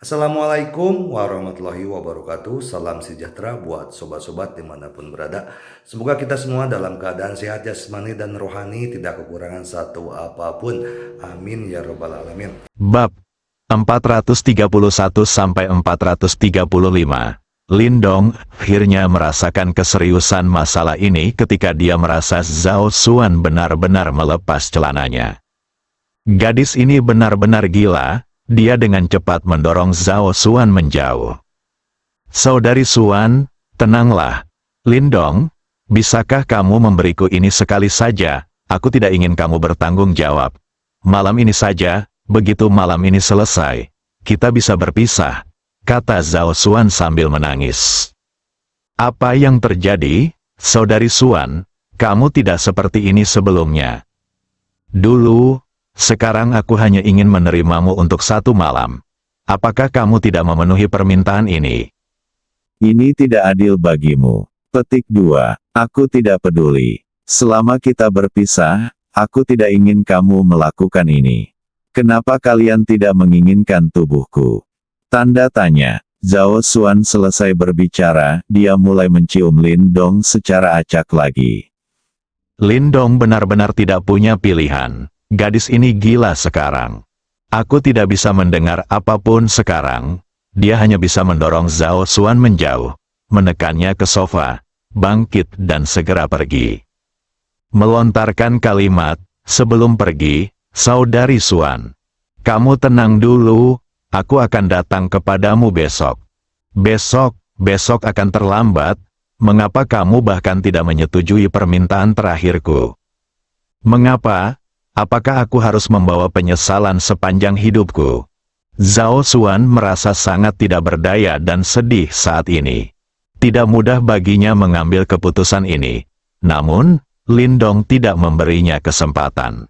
Assalamualaikum warahmatullahi wabarakatuh. Salam sejahtera buat sobat-sobat dimanapun berada. Semoga kita semua dalam keadaan sehat jasmani dan rohani, tidak kekurangan satu apapun. Amin ya robbal alamin. Bab 431-435. Lindong akhirnya merasakan keseriusan masalah ini ketika dia merasa Zhao Xuan benar-benar melepas celananya. Gadis ini benar-benar gila. Dia dengan cepat mendorong Zhao Xuan menjauh. "Saudari Xuan, tenanglah. Lindong, bisakah kamu memberiku ini sekali saja? Aku tidak ingin kamu bertanggung jawab. Malam ini saja, begitu malam ini selesai, kita bisa berpisah," kata Zhao Xuan sambil menangis. "Apa yang terjadi, Saudari Xuan? Kamu tidak seperti ini sebelumnya. Dulu, sekarang aku hanya ingin menerimamu untuk satu malam. Apakah kamu tidak memenuhi permintaan ini?" Ini tidak adil bagimu. Petik 2. Aku tidak peduli. Selama kita berpisah, aku tidak ingin kamu melakukan ini. Kenapa kalian tidak menginginkan tubuhku? Tanda tanya. Zhao Xuan selesai berbicara, dia mulai mencium Lindong secara acak lagi. Lindong benar-benar tidak punya pilihan. Gadis ini gila sekarang. Aku tidak bisa mendengar apapun sekarang. Dia hanya bisa mendorong Zhao Xuan menjauh, menekannya ke sofa, bangkit dan segera pergi. Melontarkan kalimat, "Sebelum pergi, Saudari Xuan, kamu tenang dulu, aku akan datang kepadamu besok." Besok akan terlambat. Mengapa kamu bahkan tidak menyetujui permintaan terakhirku? Mengapa? Apakah aku harus membawa penyesalan sepanjang hidupku? Zhao Xuan merasa sangat tidak berdaya dan sedih saat ini. Tidak mudah baginya mengambil keputusan ini. Namun, Lindong tidak memberinya kesempatan.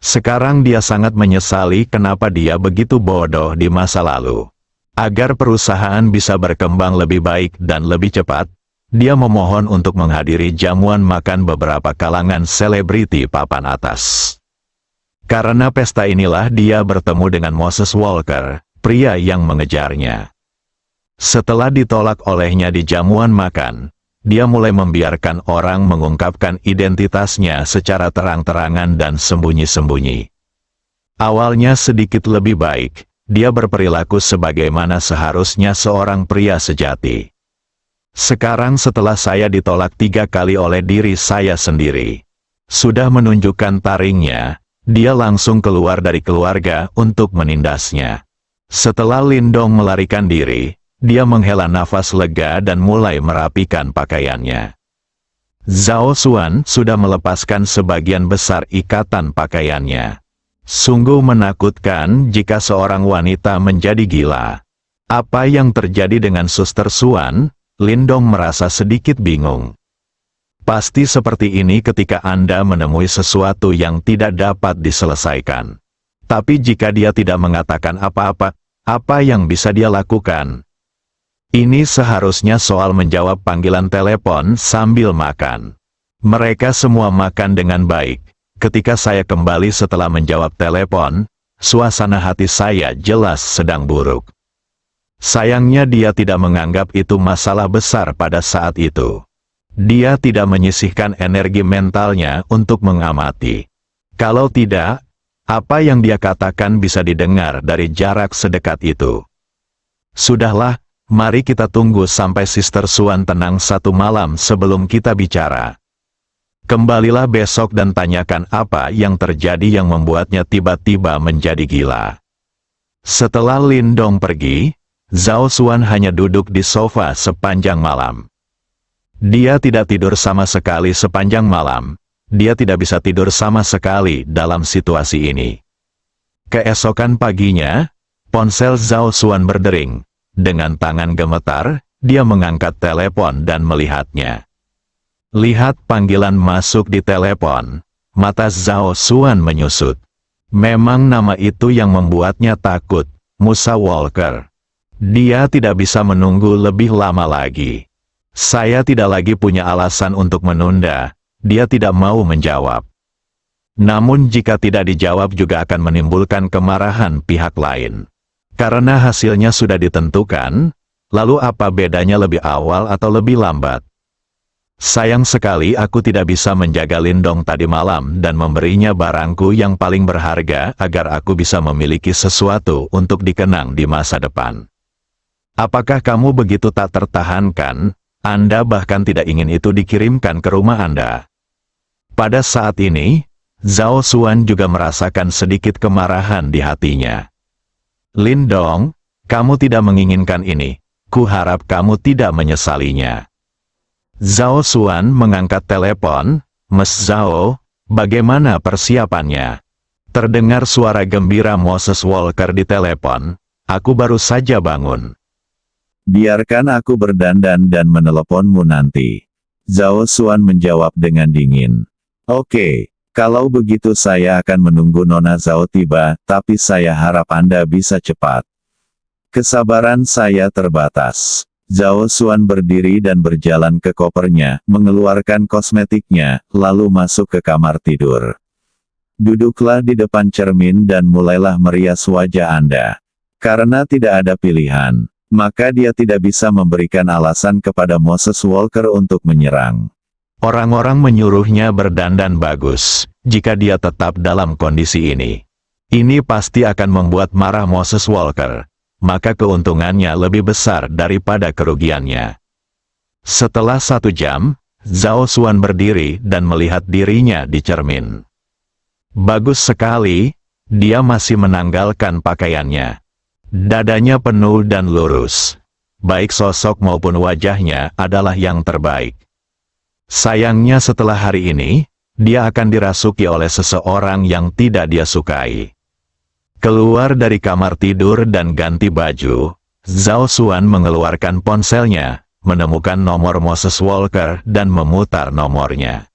Sekarang dia sangat menyesali kenapa dia begitu bodoh di masa lalu. Agar perusahaan bisa berkembang lebih baik dan lebih cepat, dia memohon untuk menghadiri jamuan makan beberapa kalangan selebriti papan atas. Karena pesta inilah dia bertemu dengan Moses Walker, pria yang mengejarnya. Setelah ditolak olehnya di jamuan makan, dia mulai membiarkan orang mengungkapkan identitasnya secara terang-terangan dan sembunyi-sembunyi. Awalnya sedikit lebih baik, dia berperilaku sebagaimana seharusnya seorang pria sejati. Sekarang setelah saya ditolak 3 kali oleh diri saya sendiri, sudah menunjukkan taringnya, dia langsung keluar dari keluarga untuk menindasnya. Setelah Lindong melarikan diri, dia menghela nafas lega dan mulai merapikan pakaiannya. Zhao Xuan sudah melepaskan sebagian besar ikatan pakaiannya. Sungguh menakutkan jika seorang wanita menjadi gila. Apa yang terjadi dengan Suster Xuan? Lindong merasa sedikit bingung. Pasti seperti ini ketika Anda menemui sesuatu yang tidak dapat diselesaikan. Tapi jika dia tidak mengatakan apa-apa, apa yang bisa dia lakukan? Ini seharusnya soal menjawab panggilan telepon sambil makan. Mereka semua makan dengan baik. Ketika saya kembali setelah menjawab telepon, suasana hati saya jelas sedang buruk. Sayangnya dia tidak menganggap itu masalah besar pada saat itu. Dia tidak menyisihkan energi mentalnya untuk mengamati. Kalau tidak, apa yang dia katakan bisa didengar dari jarak sedekat itu. Sudahlah, mari kita tunggu sampai Sister Xuan tenang satu malam sebelum kita bicara. Kembalilah besok dan tanyakan apa yang terjadi yang membuatnya tiba-tiba menjadi gila. Setelah Lindong pergi, Zhao Xuan hanya duduk di sofa sepanjang malam. Dia tidak tidur sama sekali sepanjang malam. Dia tidak bisa tidur sama sekali dalam situasi ini. Keesokan paginya, ponsel Zhao Xuan berdering. Dengan tangan gemetar, dia mengangkat telepon dan melihatnya. Lihat panggilan masuk di telepon. Mata Zhao Xuan menyusut. Memang nama itu yang membuatnya takut, Musa Walker. Dia tidak bisa menunggu lebih lama lagi. Saya tidak lagi punya alasan untuk menunda. Dia tidak mau menjawab. Namun jika tidak dijawab juga akan menimbulkan kemarahan pihak lain. Karena hasilnya sudah ditentukan, lalu apa bedanya lebih awal atau lebih lambat? Sayang sekali aku tidak bisa menjaga Lindong tadi malam dan memberinya barangku yang paling berharga agar aku bisa memiliki sesuatu untuk dikenang di masa depan. Apakah kamu begitu tak tertahankan? Anda bahkan tidak ingin itu dikirimkan ke rumah Anda. Pada saat ini, Zhao Xuan juga merasakan sedikit kemarahan di hatinya. Lindong, kamu tidak menginginkan ini. Kuharap kamu tidak menyesalinya. Zhao Xuan mengangkat telepon. Mas Zhao, bagaimana persiapannya? Terdengar suara gembira Moses Walker di telepon. Aku baru saja bangun. Biarkan aku berdandan dan meneleponmu nanti. Zhao Xuan menjawab dengan dingin. Oke, kalau begitu saya akan menunggu Nona Zhao tiba, tapi saya harap Anda bisa cepat. Kesabaran saya terbatas. Zhao Xuan berdiri dan berjalan ke kopernya, mengeluarkan kosmetiknya, lalu masuk ke kamar tidur. Duduklah di depan cermin dan mulailah merias wajah Anda. Karena tidak ada pilihan, maka dia tidak bisa memberikan alasan kepada Moses Walker untuk menyerang. Orang-orang menyuruhnya berdandan bagus, jika dia tetap dalam kondisi ini. Ini pasti akan membuat marah Moses Walker, maka keuntungannya lebih besar daripada kerugiannya. Setelah 1 jam, Zhao Xuan berdiri dan melihat dirinya di cermin. Bagus sekali, dia masih menanggalkan pakaiannya. Dadanya penuh dan lurus. Baik sosok maupun wajahnya adalah yang terbaik. Sayangnya setelah hari ini, dia akan dirasuki oleh seseorang yang tidak dia sukai. Keluar dari kamar tidur dan ganti baju, Zhao Xuan mengeluarkan ponselnya, menemukan nomor Moses Walker dan memutar nomornya.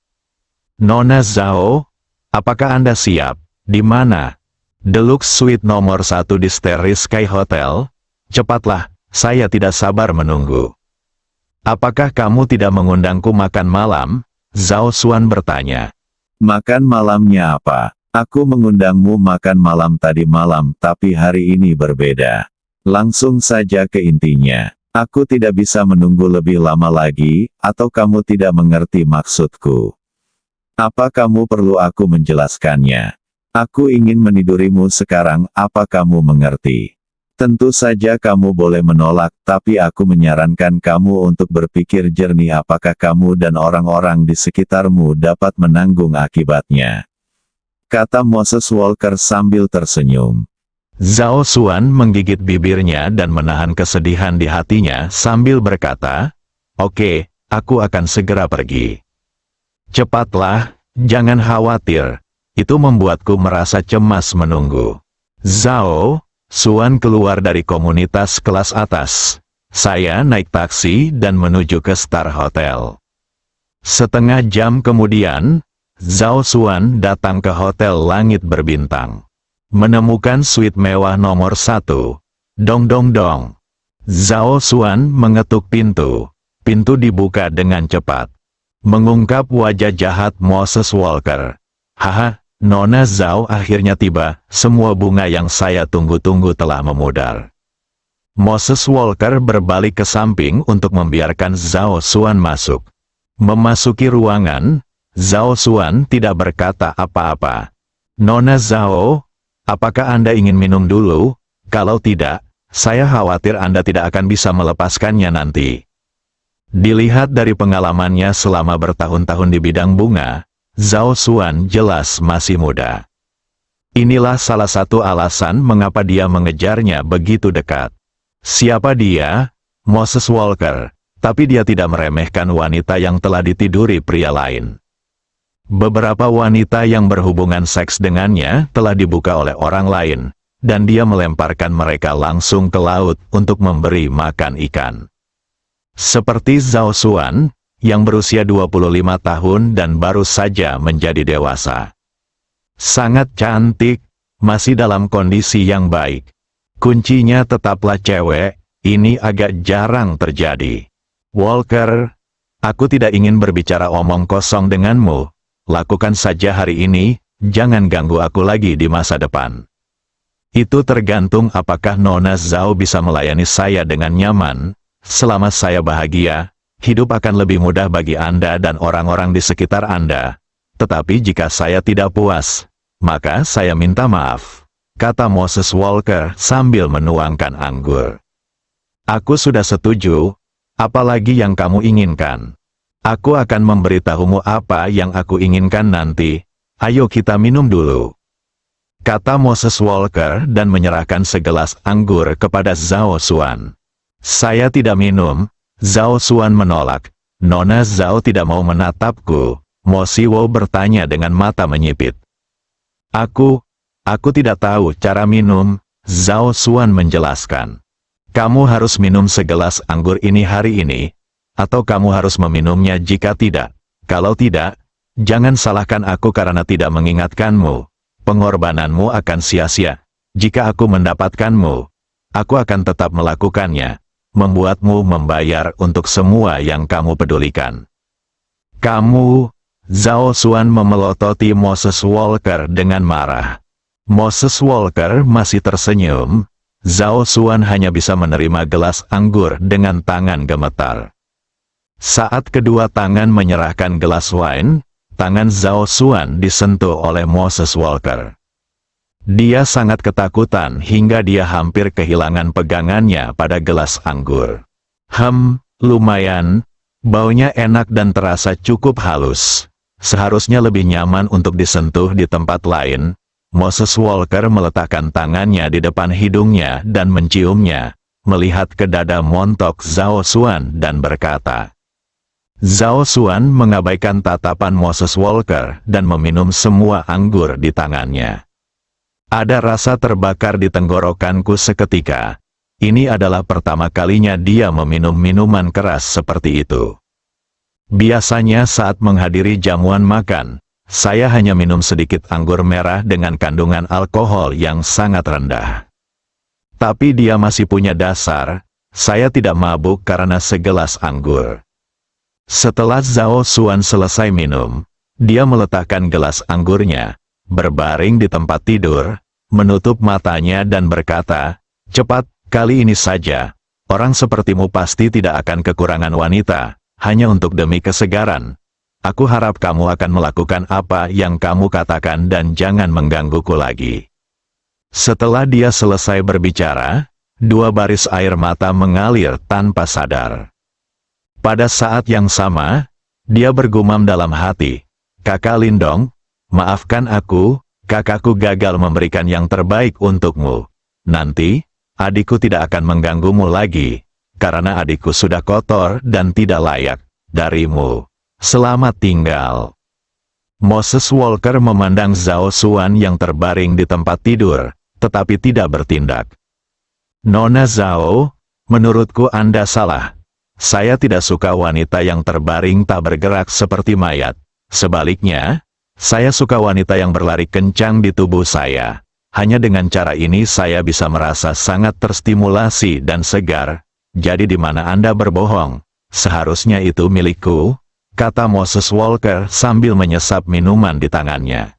Nona Zhao, apakah Anda siap? Di mana? Deluxe Suite nomor 1 di Starry Sky Hotel? Cepatlah, saya tidak sabar menunggu. Apakah kamu tidak mengundangku makan malam? Zhao Xuan bertanya. Makan malamnya apa? Aku mengundangmu makan malam tadi malam, tapi hari ini berbeda. Langsung saja ke intinya. Aku tidak bisa menunggu lebih lama lagi, atau kamu tidak mengerti maksudku? Apa kamu perlu aku menjelaskannya? Aku ingin menidurimu sekarang, apa kamu mengerti? Tentu saja kamu boleh menolak, tapi aku menyarankan kamu untuk berpikir jernih apakah kamu dan orang-orang di sekitarmu dapat menanggung akibatnya. Kata Moses Walker sambil tersenyum. Zhao Xuan menggigit bibirnya dan menahan kesedihan di hatinya sambil berkata, "Oke, aku akan segera pergi." "Cepatlah, jangan khawatir. Itu membuatku merasa cemas menunggu." Zhao Xuan keluar dari komunitas kelas atas. Saya naik taksi dan menuju ke Star Hotel. Setengah jam kemudian, Zhao Xuan datang ke Hotel Langit Berbintang. Menemukan suite mewah nomor 1. Dong dong dong. Zhao Xuan mengetuk pintu. Pintu dibuka dengan cepat. Mengungkap wajah jahat Moses Walker. "Haha, Nona Zhao akhirnya tiba, semua bunga yang saya tunggu-tunggu telah memudar." Moses Walker berbalik ke samping untuk membiarkan Zhao Xuan masuk. Memasuki ruangan, Zhao Xuan tidak berkata apa-apa. "Nona Zhao, apakah Anda ingin minum dulu? Kalau tidak, saya khawatir Anda tidak akan bisa melepaskannya nanti." Dilihat dari pengalamannya selama bertahun-tahun di bidang bunga, Zhao Xuan jelas masih muda. Inilah salah satu alasan mengapa dia mengejarnya begitu dekat. Siapa dia? Moses Walker. Tapi dia tidak meremehkan wanita yang telah ditiduri pria lain. Beberapa wanita yang berhubungan seks dengannya telah dibuka oleh orang lain, dan dia melemparkan mereka langsung ke laut untuk memberi makan ikan. Seperti Zhao Xuan, yang berusia 25 tahun dan baru saja menjadi dewasa. Sangat cantik, masih dalam kondisi yang baik. Kuncinya tetaplah cewek, ini agak jarang terjadi. Walker, aku tidak ingin berbicara omong kosong denganmu. Lakukan saja hari ini, jangan ganggu aku lagi di masa depan. Itu tergantung apakah Nona Zhao bisa melayani saya dengan nyaman. Selama saya bahagia, hidup akan lebih mudah bagi Anda dan orang-orang di sekitar Anda. Tetapi jika saya tidak puas, maka saya minta maaf, kata Moses Walker sambil menuangkan anggur. Aku sudah setuju, apalagi yang kamu inginkan. Aku akan memberitahumu apa yang aku inginkan nanti. Ayo kita minum dulu, kata Moses Walker dan menyerahkan segelas anggur kepada Zhao Xuan. Saya tidak minum, Zhao Xuan menolak. Nona Zhao tidak mau menatapku, Mo Siwo bertanya dengan mata menyipit. Aku tidak tahu cara minum, Zhao Xuan menjelaskan. Kamu harus minum segelas anggur ini hari ini, atau kamu harus meminumnya jika tidak. Kalau tidak, jangan salahkan aku karena tidak mengingatkanmu. Pengorbananmu akan sia-sia. Jika aku mendapatkanmu, aku akan tetap melakukannya, membuatmu membayar untuk semua yang kamu pedulikan. Kamu, Zhao Xuan memelototi Moses Walker dengan marah. Moses Walker masih tersenyum. Zhao Xuan hanya bisa menerima gelas anggur dengan tangan gemetar. Saat kedua tangan menyerahkan gelas wine, tangan Zhao Xuan disentuh oleh Moses Walker. Dia sangat ketakutan hingga dia hampir kehilangan pegangannya pada gelas anggur. Lumayan, baunya enak dan terasa cukup halus. Seharusnya lebih nyaman untuk disentuh di tempat lain. Moses Walker meletakkan tangannya di depan hidungnya dan menciumnya, melihat ke dada montok Zhao Xuan dan berkata. Zhao Xuan mengabaikan tatapan Moses Walker dan meminum semua anggur di tangannya. Ada rasa terbakar di tenggorokanku seketika. Ini adalah pertama kalinya dia meminum minuman keras seperti itu. Biasanya saat menghadiri jamuan makan, saya hanya minum sedikit anggur merah dengan kandungan alkohol yang sangat rendah. Tapi dia masih punya dasar, saya tidak mabuk karena segelas anggur. Setelah Zhao Xuan selesai minum, dia meletakkan gelas anggurnya, berbaring di tempat tidur, menutup matanya dan berkata, cepat, kali ini saja, orang sepertimu pasti tidak akan kekurangan wanita, hanya untuk demi kesegaran. Aku harap kamu akan melakukan apa yang kamu katakan dan jangan menggangguku lagi. Setelah dia selesai berbicara, dua baris air mata mengalir tanpa sadar. Pada saat yang sama, dia bergumam dalam hati, Kakak Lindong, maafkan aku, kakakku gagal memberikan yang terbaik untukmu. Nanti, adikku tidak akan mengganggumu lagi, karena adikku sudah kotor dan tidak layak darimu. Selamat tinggal. Moses Walker memandang Zhao Xuan yang terbaring di tempat tidur, tetapi tidak bertindak. Nona Zhao, menurutku Anda salah. Saya tidak suka wanita yang terbaring tak bergerak seperti mayat. Sebaliknya, saya suka wanita yang berlari kencang di tubuh saya. Hanya dengan cara ini saya bisa merasa sangat terstimulasi dan segar. Jadi di mana Anda berbohong? Seharusnya itu milikku, kata Moses Walker sambil menyesap minuman di tangannya.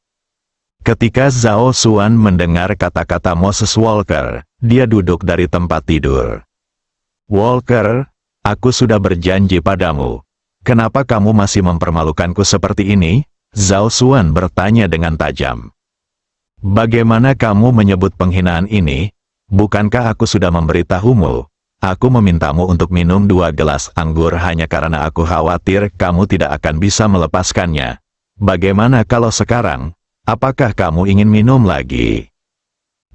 Ketika Zhao Xuan mendengar kata-kata Moses Walker, dia duduk dari tempat tidur. Walker, aku sudah berjanji padamu. Kenapa kamu masih mempermalukanku seperti ini? Zhao Xuan bertanya dengan tajam. Bagaimana kamu menyebut penghinaan ini? Bukankah aku sudah memberitahumu? Aku memintamu untuk minum 2 gelas anggur hanya karena aku khawatir kamu tidak akan bisa melepaskannya. Bagaimana kalau sekarang? Apakah kamu ingin minum lagi?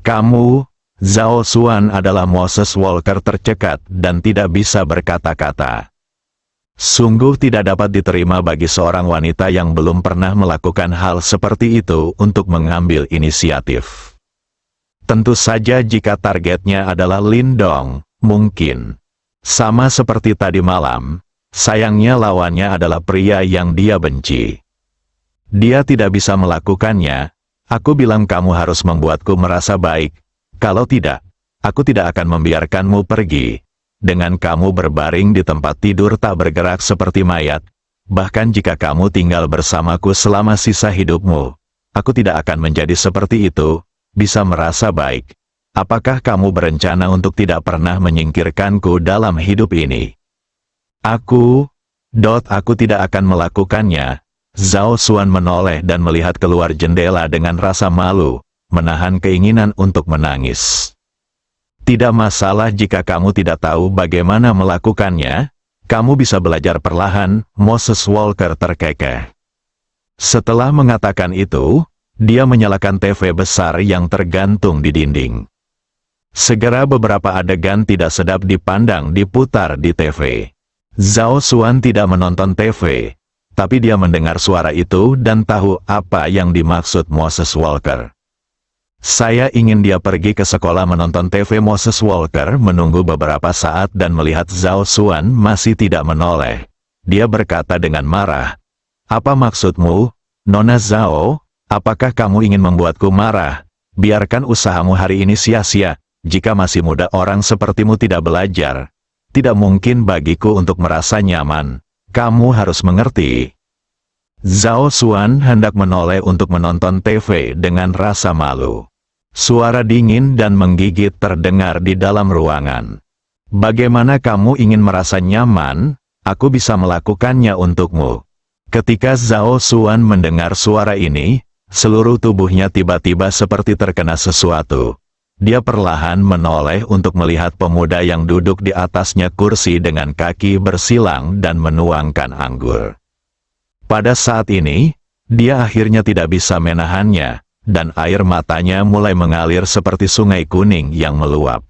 Kamu, Zhao Xuan adalah Moses Walker tercekat dan tidak bisa berkata-kata. Sungguh tidak dapat diterima bagi seorang wanita yang belum pernah melakukan hal seperti itu untuk mengambil inisiatif. Tentu saja jika targetnya adalah Lindong, mungkin. Sama seperti tadi malam, sayangnya lawannya adalah pria yang dia benci. Dia tidak bisa melakukannya. Aku bilang kamu harus membuatku merasa baik. Kalau tidak, aku tidak akan membiarkanmu pergi. Dengan kamu berbaring di tempat tidur tak bergerak seperti mayat, bahkan jika kamu tinggal bersamaku selama sisa hidupmu, aku tidak akan menjadi seperti itu, bisa merasa baik. apakah kamu berencana untuk tidak pernah menyingkirkanku dalam hidup ini? Aku tidak akan melakukannya. Zhao Xuan menoleh dan melihat keluar jendela dengan rasa malu, menahan keinginan untuk menangis. Tidak masalah jika kamu tidak tahu bagaimana melakukannya, kamu bisa belajar perlahan, Moses Walker terkekeh. Setelah mengatakan itu, dia menyalakan TV besar yang tergantung di dinding. Segera beberapa adegan tidak sedap dipandang diputar di TV. Zhao Xuan tidak menonton TV, tapi dia mendengar suara itu dan tahu apa yang dimaksud Moses Walker. Saya ingin dia pergi ke sekolah menonton TV. Moses Walker menunggu beberapa saat dan melihat Zhao Xuan masih tidak menoleh. Dia berkata dengan marah, "Apa maksudmu, Nona Zhao? Apakah kamu ingin membuatku marah? Biarkan usahamu hari ini sia-sia. Jika masih muda orang sepertimu tidak belajar, tidak mungkin bagiku untuk merasa nyaman. Kamu harus mengerti." Zhao Xuan hendak menoleh untuk menonton TV dengan rasa malu. Suara dingin dan menggigit terdengar di dalam ruangan. "Bagaimana kamu ingin merasa nyaman? Aku bisa melakukannya untukmu." Ketika Zhao Xuan mendengar suara ini, seluruh tubuhnya tiba-tiba seperti terkena sesuatu. Dia perlahan menoleh untuk melihat pemuda yang duduk di atasnya kursi dengan kaki bersilang dan menuangkan anggur. Pada saat ini, dia akhirnya tidak bisa menahannya, dan air matanya mulai mengalir seperti sungai kuning yang meluap.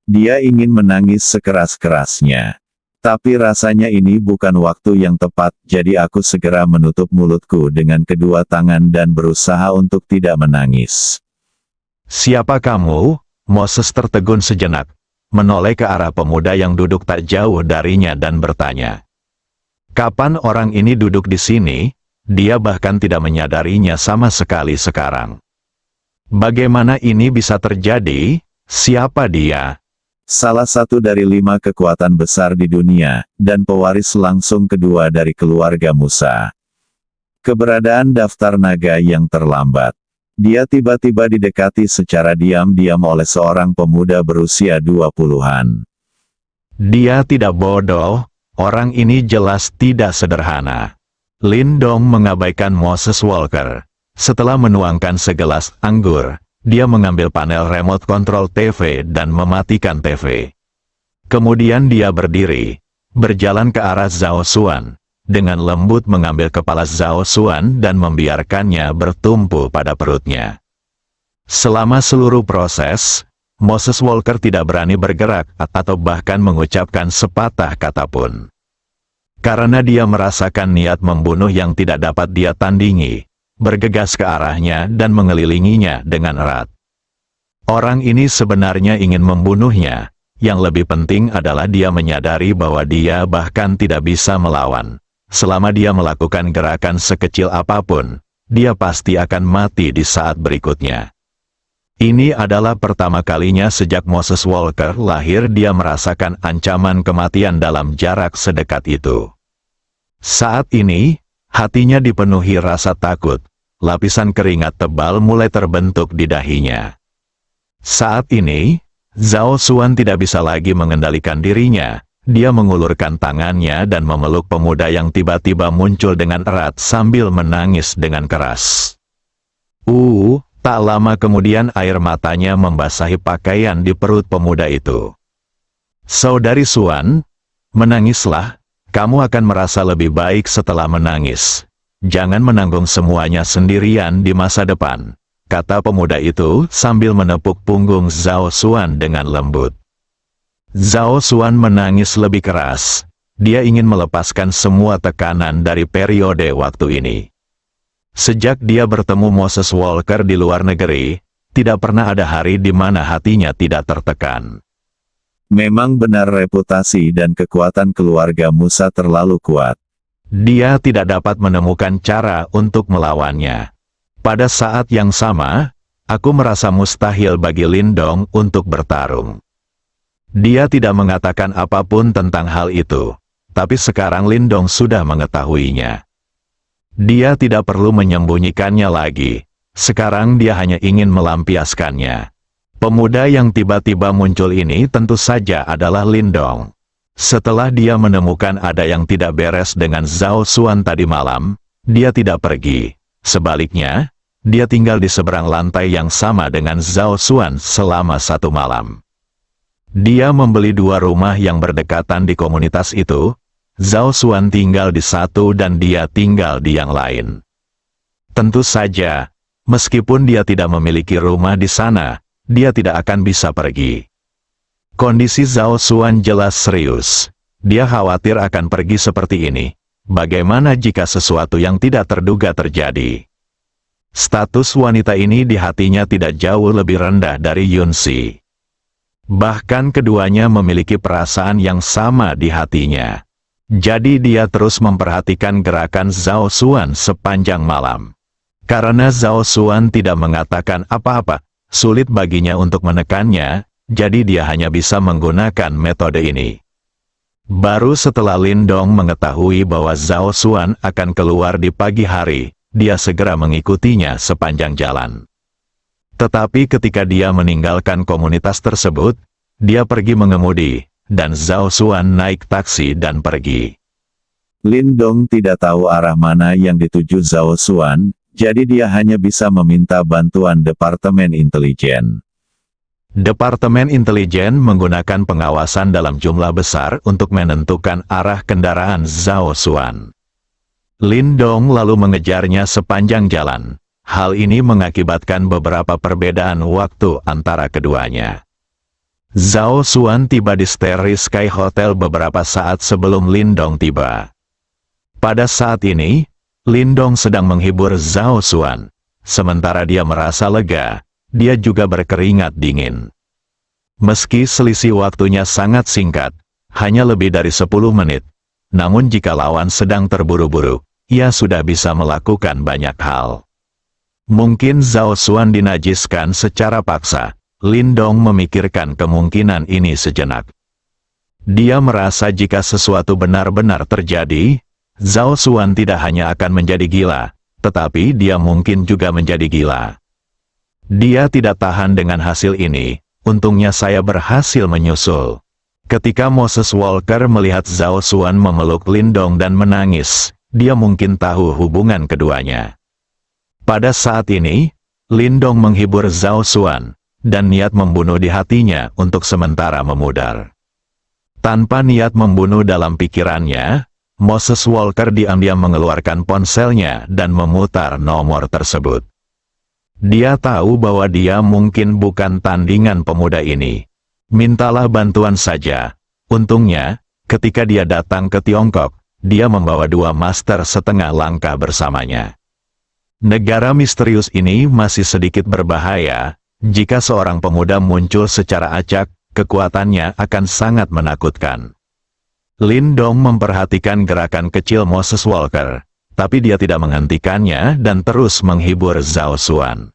Dia ingin menangis sekeras-kerasnya. Tapi rasanya ini bukan waktu yang tepat, jadi aku segera menutup mulutku dengan kedua tangan dan berusaha untuk tidak menangis. "Siapa kamu?" Moses tertegun sejenak, menoleh ke arah pemuda yang duduk tak jauh darinya dan bertanya, "Kapan orang ini duduk di sini?" Dia bahkan tidak menyadarinya sama sekali sekarang. "Bagaimana ini bisa terjadi? Siapa dia?" Salah satu dari 5 kekuatan besar di dunia, dan pewaris langsung kedua dari keluarga Musa. Keberadaan daftar naga yang terlambat. Dia tiba-tiba didekati secara diam-diam oleh seorang pemuda berusia 20-an. Dia tidak bodoh, orang ini jelas tidak sederhana. Lin Dong mengabaikan Moses Walker. Setelah menuangkan segelas anggur, dia mengambil panel remote control TV dan mematikan TV. Kemudian dia berdiri, berjalan ke arah Zhao Xuan, dengan lembut mengambil kepala Zhao Xuan dan membiarkannya bertumpu pada perutnya. Selama seluruh proses, Moses Walker tidak berani bergerak atau bahkan mengucapkan sepatah kata pun. Karena dia merasakan niat membunuh yang tidak dapat dia tandingi, bergegas ke arahnya dan mengelilinginya dengan erat. Orang ini sebenarnya ingin membunuhnya, yang lebih penting adalah dia menyadari bahwa dia bahkan tidak bisa melawan. Selama dia melakukan gerakan sekecil apapun, dia pasti akan mati di saat berikutnya. Ini adalah pertama kalinya sejak Moses Walker lahir dia merasakan ancaman kematian dalam jarak sedekat itu. Saat ini, hatinya dipenuhi rasa takut, lapisan keringat tebal mulai terbentuk di dahinya. Saat ini, Zhao Xuan tidak bisa lagi mengendalikan dirinya, dia mengulurkan tangannya dan memeluk pemuda yang tiba-tiba muncul dengan erat sambil menangis dengan keras. Tak lama kemudian air matanya membasahi pakaian di perut pemuda itu. "Saudari Xuan, menangislah. Kamu akan merasa lebih baik setelah menangis. Jangan menanggung semuanya sendirian di masa depan," kata pemuda itu sambil menepuk punggung Zhao Xuan dengan lembut. Zhao Xuan menangis lebih keras. Dia ingin melepaskan semua tekanan dari periode waktu ini. Sejak dia bertemu Moses Walker di luar negeri, tidak pernah ada hari di mana hatinya tidak tertekan. Memang benar reputasi dan kekuatan keluarga Musa terlalu kuat. Dia tidak dapat menemukan cara untuk melawannya. Pada saat yang sama, aku merasa mustahil bagi Lin Dong untuk bertarung. Dia tidak mengatakan apapun tentang hal itu, tapi sekarang Lin Dong sudah mengetahuinya. Dia tidak perlu menyembunyikannya lagi, sekarang dia hanya ingin melampiaskannya. Pemuda yang tiba-tiba muncul ini tentu saja adalah Lindong. Setelah dia menemukan ada yang tidak beres dengan Zhao Xuan tadi malam, dia tidak pergi. Sebaliknya, dia tinggal di seberang lantai yang sama dengan Zhao Xuan selama 1 malam. Dia membeli 2 rumah yang berdekatan di komunitas itu. Zhao Xuan tinggal di satu dan dia tinggal di yang lain. Tentu saja, meskipun dia tidak memiliki rumah di sana, dia tidak akan bisa pergi. Kondisi Zhao Xuan jelas serius. Dia khawatir akan pergi seperti ini. Bagaimana jika sesuatu yang tidak terduga terjadi? Status wanita ini di hatinya tidak jauh lebih rendah dari Yunxi. Bahkan keduanya memiliki perasaan yang sama di hatinya. Jadi dia terus memperhatikan gerakan Zhao Xuan sepanjang malam. Karena Zhao Xuan tidak mengatakan apa-apa, sulit baginya untuk menekannya, jadi dia hanya bisa menggunakan metode ini. Baru setelah Lindong mengetahui bahwa Zhao Xuan akan keluar di pagi hari, dia segera mengikutinya sepanjang jalan. Tetapi ketika dia meninggalkan komunitas tersebut, dia pergi mengemudi, dan Zhao Xuan naik taksi dan pergi. Lindong tidak tahu arah mana yang dituju Zhao Xuan, jadi dia hanya bisa meminta bantuan Departemen Intelijen. Departemen Intelijen menggunakan pengawasan dalam jumlah besar untuk menentukan arah kendaraan Zhao Xuan. Lindong lalu mengejarnya sepanjang jalan. Hal ini mengakibatkan beberapa perbedaan waktu antara keduanya. Zhao Xuan tiba di Starry Sky Hotel beberapa saat sebelum Lindong tiba. Pada saat ini, Lindong sedang menghibur Zhao Xuan. Sementara dia merasa lega, dia juga berkeringat dingin. Meski selisih waktunya sangat singkat, hanya lebih dari 10 menit, namun jika lawan sedang terburu-buru, ia sudah bisa melakukan banyak hal. Mungkin Zhao Xuan dinajiskan secara paksa. Lindong memikirkan kemungkinan ini sejenak. Dia merasa jika sesuatu benar-benar terjadi, Zhao Xuan tidak hanya akan menjadi gila, tetapi dia mungkin juga menjadi gila. Dia tidak tahan dengan hasil ini, untungnya saya berhasil menyusul. Ketika Moses Walker melihat Zhao Xuan memeluk Lindong dan menangis, dia mungkin tahu hubungan keduanya. Pada saat ini, Lindong menghibur Zhao Xuan, dan niat membunuh di hatinya untuk sementara memudar. Tanpa niat membunuh dalam pikirannya, Moses Walker diam-diam mengeluarkan ponselnya dan memutar nomor tersebut. Dia tahu bahwa dia mungkin bukan tandingan pemuda ini. Mintalah bantuan saja. Untungnya, ketika dia datang ke Tiongkok, dia membawa 2 master setengah langkah bersamanya. Negara misterius ini masih sedikit berbahaya. Jika seorang pemuda muncul secara acak, kekuatannya akan sangat menakutkan. Lindong memperhatikan gerakan kecil Moses Walker, tapi dia tidak menghentikannya dan terus menghibur Zhao Xuan.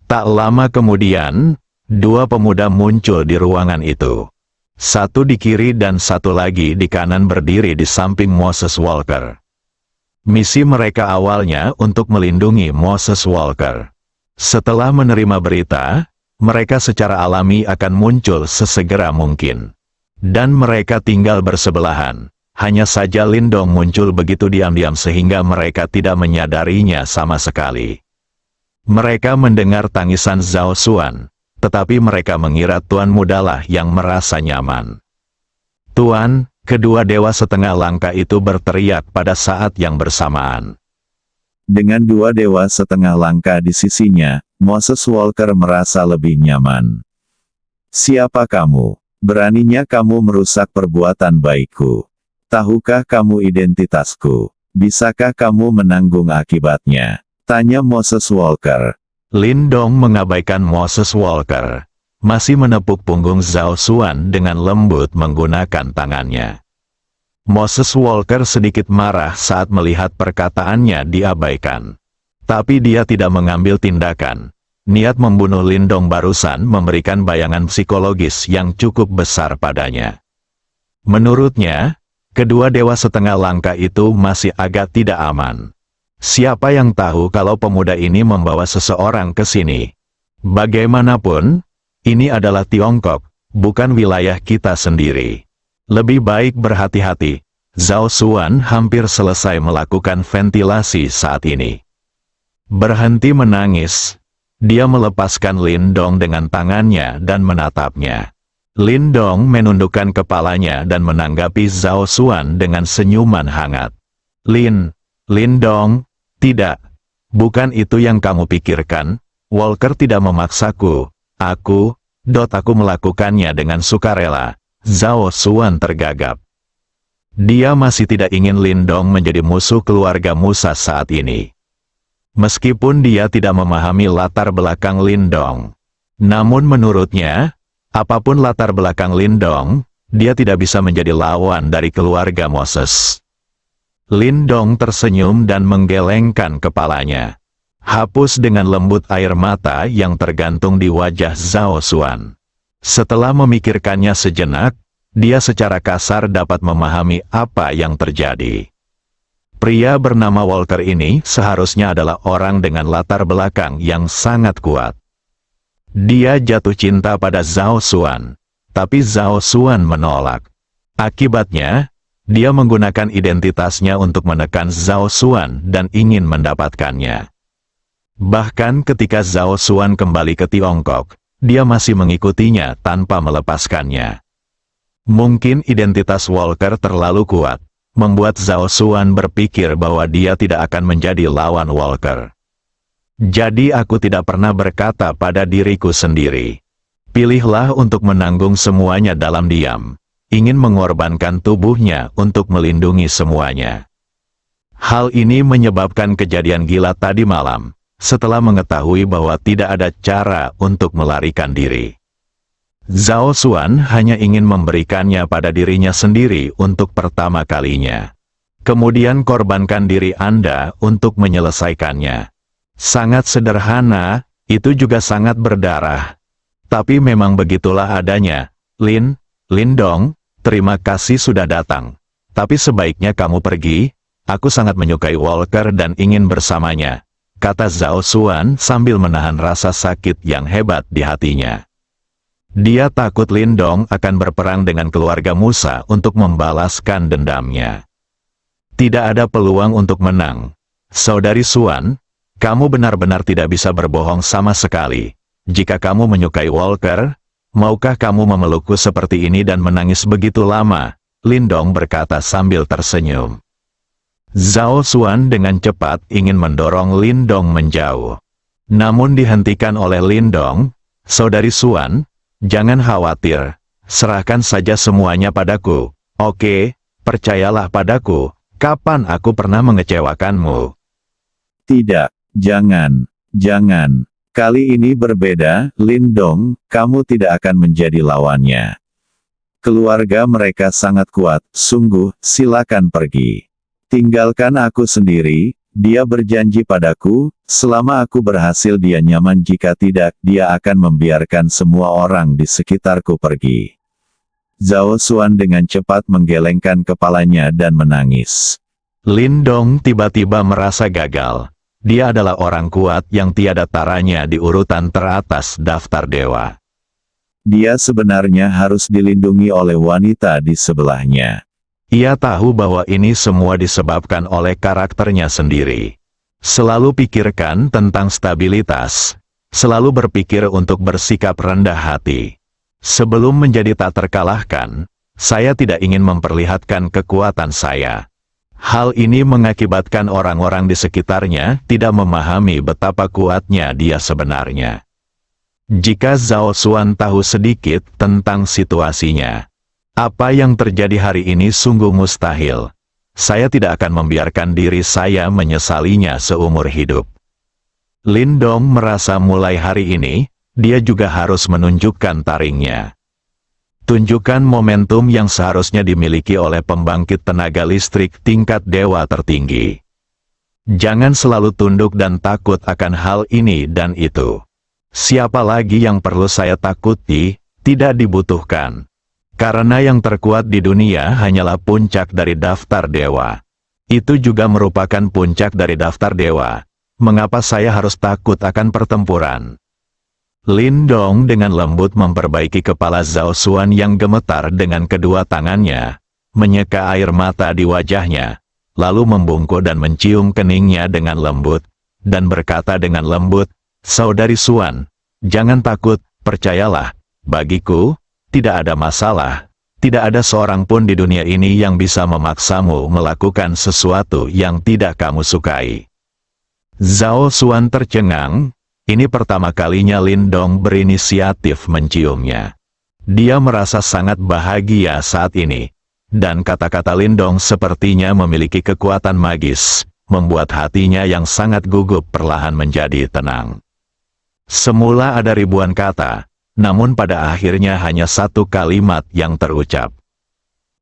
Tak lama kemudian, 2 pemuda muncul di ruangan itu. Satu di kiri dan satu lagi di kanan berdiri di samping Moses Walker. Misi mereka awalnya untuk melindungi Moses Walker. Setelah menerima berita, mereka secara alami akan muncul sesegera mungkin. Dan mereka tinggal bersebelahan. Hanya saja Lindong muncul begitu diam-diam sehingga mereka tidak menyadarinya sama sekali. Mereka mendengar tangisan Zhao Xuan, tetapi mereka mengira Tuan Mudalah yang merasa nyaman. Tuan, kedua dewa setengah langkah itu berteriak pada saat yang bersamaan. Dengan 2 dewa setengah langkah di sisinya, Moses Walker merasa lebih nyaman. Siapa kamu? Beraninya kamu merusak perbuatan baikku. Tahukah kamu identitasku? Bisakah kamu menanggung akibatnya? Tanya Moses Walker. Lindong mengabaikan Moses Walker. Masih menepuk punggung Zhao Xuan dengan lembut menggunakan tangannya. Moses Walker sedikit marah saat melihat perkataannya diabaikan. Tapi dia tidak mengambil tindakan. Niat membunuh Lindong barusan memberikan bayangan psikologis yang cukup besar padanya. Menurutnya, kedua dewa setengah langkah itu masih agak tidak aman. Siapa yang tahu kalau pemuda ini membawa seseorang ke sini? Bagaimanapun, Ini adalah Tiongkok, bukan wilayah kita sendiri. Lebih baik berhati-hati. Zhao Xuan hampir selesai melakukan ventilasi saat ini. Berhenti menangis. Dia melepaskan Lin Dong dengan tangannya dan menatapnya. Lin Dong menundukkan kepalanya dan menanggapi Zhao Xuan dengan senyuman hangat. Lin Dong, tidak. Bukan itu yang kamu pikirkan. Walker tidak memaksaku. Aku melakukannya dengan sukarela. Zhao Xuan tergagap. Dia masih tidak ingin Lin Dong menjadi musuh keluarga Musa saat ini. Meskipun dia tidak memahami latar belakang Lin Dong. Namun menurutnya, apapun latar belakang Lin Dong, dia tidak bisa menjadi lawan dari keluarga Moses. Lin Dong tersenyum dan menggelengkan kepalanya. Hapus dengan lembut air mata yang tergantung di wajah Zhao Xuan. Setelah memikirkannya sejenak, dia secara kasar dapat memahami apa yang terjadi. Pria bernama Walker ini seharusnya adalah orang dengan latar belakang yang sangat kuat. Dia jatuh cinta pada Zhao Xuan, tapi Zhao Xuan menolak. Akibatnya, dia menggunakan identitasnya untuk menekan Zhao Xuan dan ingin mendapatkannya. Bahkan ketika Zhao Xuan kembali ke Tiongkok, dia masih mengikutinya tanpa melepaskannya. Mungkin identitas Walker terlalu kuat, membuat Zhao Xuan berpikir bahwa dia tidak akan menjadi lawan Walker. Jadi aku tidak pernah berkata pada diriku sendiri, pilihlah untuk menanggung semuanya dalam diam, ingin mengorbankan tubuhnya untuk melindungi semuanya. Hal ini menyebabkan kejadian gila tadi malam, setelah mengetahui bahwa tidak ada cara untuk melarikan diri. Zhao Xuan hanya ingin memberikannya pada dirinya sendiri untuk pertama kalinya. Kemudian korbankan diri Anda untuk menyelesaikannya. Sangat sederhana, itu juga sangat berdarah. Tapi memang begitulah adanya. Lin Dong, terima kasih sudah datang. Tapi sebaiknya kamu pergi, aku sangat menyukai Walker dan ingin bersamanya, kata Zhao Xuan sambil menahan rasa sakit yang hebat di hatinya. Dia takut Lin Dong akan berperang dengan keluarga Musa untuk membalaskan dendamnya. Tidak ada peluang untuk menang. Saudari Xuan, kamu benar-benar tidak bisa berbohong sama sekali. Jika kamu menyukai Walker, maukah kamu memelukku seperti ini dan menangis begitu lama? Lin Dong berkata sambil tersenyum. Zhao Xuan dengan cepat ingin mendorong Lin Dong menjauh. Namun dihentikan oleh Lin Dong. Saudari Xuan, jangan khawatir, serahkan saja semuanya padaku. Oke, percayalah padaku, kapan aku pernah mengecewakanmu? Tidak, jangan. Kali ini berbeda, Lin Dong, kamu tidak akan menjadi lawannya. Keluarga mereka sangat kuat, sungguh, silakan pergi. Tinggalkan aku sendiri, dia berjanji padaku, selama aku berhasil dia nyaman, jika tidak, dia akan membiarkan semua orang di sekitarku pergi. Zhao Xuan dengan cepat menggelengkan kepalanya dan menangis. Lin Dong tiba-tiba merasa gagal. Dia adalah orang kuat yang tiada taranya di urutan teratas daftar dewa. Dia sebenarnya harus dilindungi oleh wanita di sebelahnya. Ia tahu bahwa ini semua disebabkan oleh karakternya sendiri. Selalu pikirkan tentang stabilitas. Selalu berpikir untuk bersikap rendah hati. Sebelum menjadi tak terkalahkan, saya tidak ingin memperlihatkan kekuatan saya. Hal ini mengakibatkan orang-orang di sekitarnya tidak memahami betapa kuatnya dia sebenarnya. Jika Zhao Xuan tahu sedikit tentang situasinya, apa yang terjadi hari ini sungguh mustahil. Saya tidak akan membiarkan diri saya menyesalinya seumur hidup. Lin Dong merasa mulai hari ini, dia juga harus menunjukkan taringnya. Tunjukkan momentum yang seharusnya dimiliki oleh pembangkit tenaga listrik tingkat dewa tertinggi. Jangan selalu tunduk dan takut akan hal ini dan itu. Siapa lagi yang perlu saya takuti? Tidak dibutuhkan. Karena yang terkuat di dunia hanyalah puncak dari daftar dewa. Itu juga merupakan puncak dari daftar dewa. Mengapa saya harus takut akan pertempuran? Lin Dong dengan lembut memperbaiki kepala Zhao Xuan yang gemetar dengan kedua tangannya, menyeka air mata di wajahnya, lalu membungkuk dan mencium keningnya dengan lembut, dan berkata dengan lembut, "Saudari Xuan, jangan takut, percayalah, bagiku, tidak ada masalah, tidak ada seorang pun di dunia ini yang bisa memaksamu melakukan sesuatu yang tidak kamu sukai." Zhao Xuan tercengang. Ini pertama kalinya Lin Dong berinisiatif menciumnya. Dia merasa sangat bahagia saat ini. Dan kata-kata Lin Dong sepertinya memiliki kekuatan magis, membuat hatinya yang sangat gugup perlahan menjadi tenang. Semula ada ribuan kata, namun pada akhirnya hanya satu kalimat yang terucap.